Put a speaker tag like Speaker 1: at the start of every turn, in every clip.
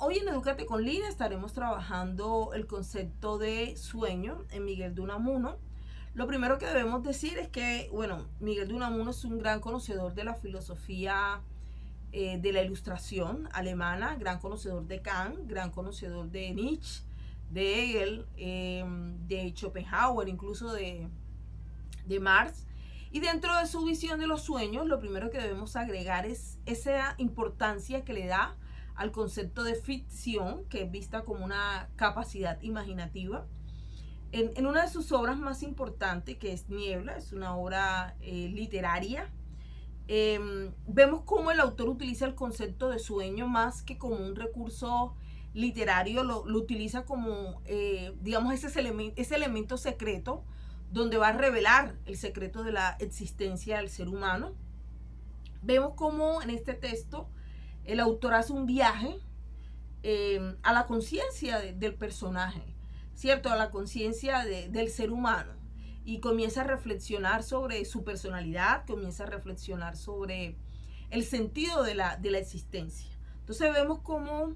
Speaker 1: Hoy en Edúcate con Lina estaremos trabajando el concepto de sueño en Miguel de Unamuno. Lo primero que debemos decir es que, bueno, Miguel de Unamuno es un gran conocedor de la filosofía de la ilustración alemana, gran conocedor de Kant, gran conocedor de Nietzsche, de Hegel, de Schopenhauer, incluso de Marx. Y dentro de su visión de los sueños, lo primero que debemos agregar es esa importancia que le da al concepto de ficción, que es vista como una capacidad imaginativa. En una de sus obras más importantes, que es Niebla, es una obra literaria, vemos cómo el autor utiliza el concepto de sueño más que como un recurso literario, lo utiliza como, digamos, ese elemento secreto donde va a revelar el secreto de la existencia del ser humano. Vemos cómo en este texto el autor hace un viaje a la conciencia del personaje, ¿cierto? A la conciencia del ser humano, y comienza a reflexionar sobre su personalidad, comienza a reflexionar sobre el sentido de la existencia. Entonces vemos cómo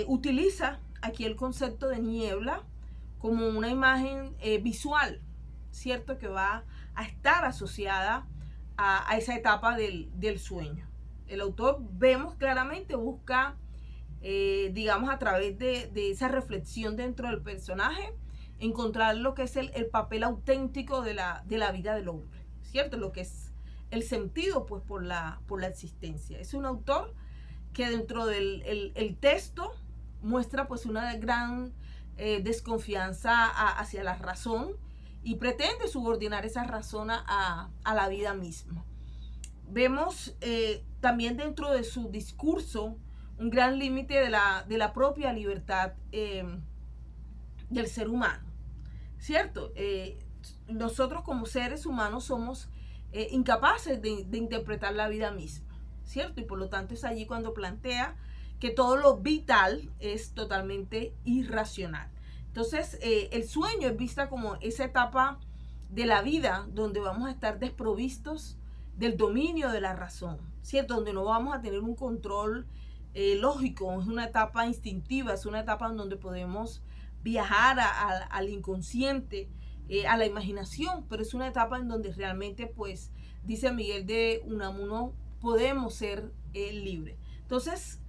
Speaker 1: utiliza aquí el concepto de niebla como una imagen visual, ¿cierto? Que va a estar asociada a esa etapa del sueño. El autor, vemos claramente, busca, digamos, a través de esa reflexión dentro del personaje, encontrar lo que es el papel auténtico de la vida del hombre, ¿cierto? Lo que es el sentido, pues, por la existencia. Es un autor que dentro del el texto muestra, pues, una gran desconfianza hacia la razón, y pretende subordinar esa razón a la vida misma. Vemos también dentro de su discurso un gran límite de la propia libertad del ser humano, ¿cierto? Nosotros como seres humanos somos incapaces de interpretar la vida misma, ¿cierto? Y por lo tanto es allí cuando plantea que todo lo vital es totalmente irracional. Entonces, el sueño es vista como esa etapa de la vida donde vamos a estar desprovistos del dominio de la razón, ¿cierto? Donde no vamos a tener un control lógico, es una etapa instintiva, es una etapa en donde podemos viajar al inconsciente, a la imaginación, pero es una etapa en donde realmente, pues, dice Miguel de Unamuno, podemos ser libres. Entonces,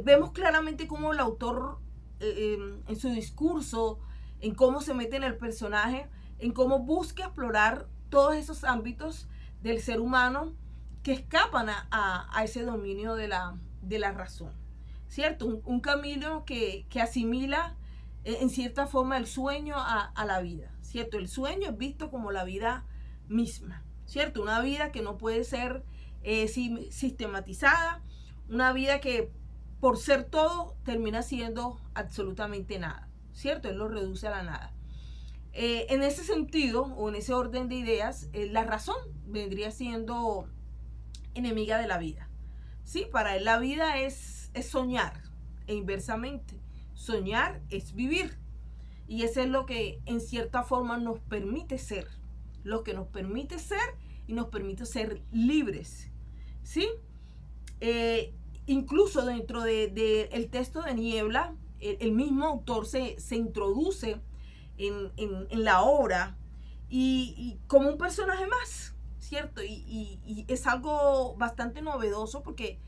Speaker 1: vemos claramente cómo el autor, en su discurso, en cómo se mete en el personaje, en cómo busca explorar todos esos ámbitos del ser humano que escapan a ese dominio de la razón, ¿cierto? Un camino que asimila en cierta forma el sueño a la vida, ¿cierto? El sueño es visto como la vida misma, ¿cierto? Una vida que no puede ser sistematizada, una vida que por ser todo termina siendo absolutamente nada, ¿cierto? Él lo reduce a la nada. En ese sentido, o en ese orden de ideas, la razón vendría siendo enemiga de la vida, ¿sí? Para él la vida es soñar, e inversamente, soñar es vivir. Y eso es lo que en cierta forma nos permite ser, lo que nos permite ser y nos permite ser libres, ¿sí? Incluso dentro del texto de Niebla, el mismo autor se introduce en la obra y como un personaje más, ¿cierto? Y es algo bastante novedoso porque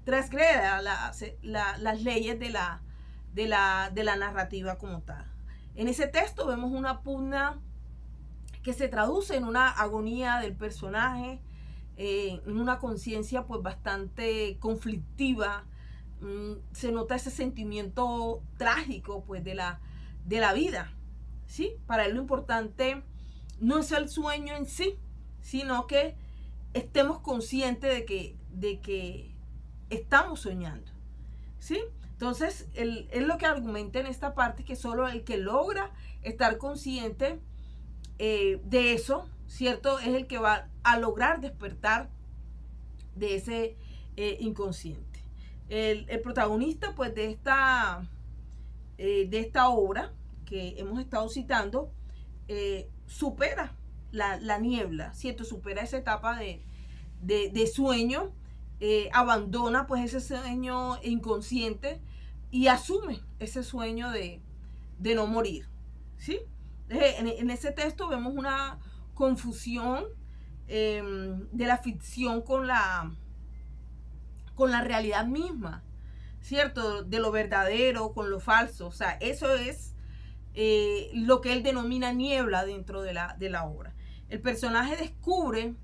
Speaker 1: transgrede las leyes de la narrativa como tal. En ese texto vemos una pugna que se traduce en una agonía del personaje, en una conciencia, pues, bastante conflictiva. Se nota ese sentimiento trágico, pues, de la vida, ¿sí? Para él lo importante no es el sueño en sí, sino que estemos conscientes de que estamos soñando, ¿sí? Entonces, él lo que argumenta en esta parte es que solo el que logra estar consciente de eso, ¿cierto? Es el que va a lograr despertar de ese inconsciente. El protagonista, pues, de esta obra que hemos estado citando, supera la niebla, ¿cierto? Supera esa etapa de sueño abandona pues ese sueño inconsciente y asume ese sueño de no morir, ¿sí? En ese texto vemos una confusión de la ficción con la realidad misma, ¿cierto? De lo verdadero con lo falso. O sea, eso es lo que él denomina niebla dentro de la obra. El personaje descubre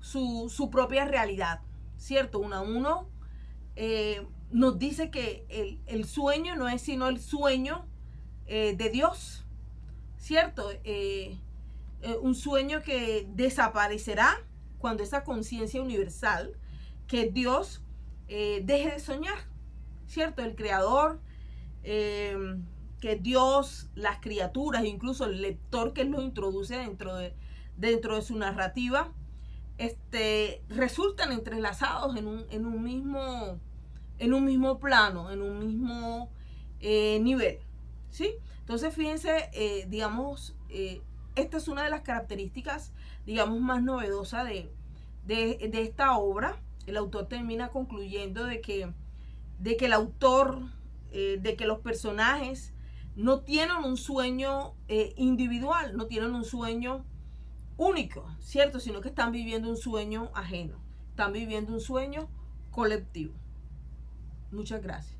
Speaker 1: su propia realidad, ¿cierto? Uno nos dice que el sueño no es sino el sueño de Dios, ¿cierto? Un sueño que desaparecerá cuando esa conciencia universal, que Dios deje de soñar, ¿cierto? El creador, que Dios, las criaturas, incluso el lector que lo introduce dentro de su narrativa, resultan entrelazados en un mismo plano, en un mismo nivel, ¿sí? Entonces, fíjense, digamos, esta es una de las características, digamos, más novedosas de esta obra. El autor termina concluyendo de que el autor, de que los personajes no tienen un sueño individual, no tienen un sueño único, ¿cierto? Sino que están viviendo un sueño ajeno, están viviendo un sueño colectivo. Muchas gracias.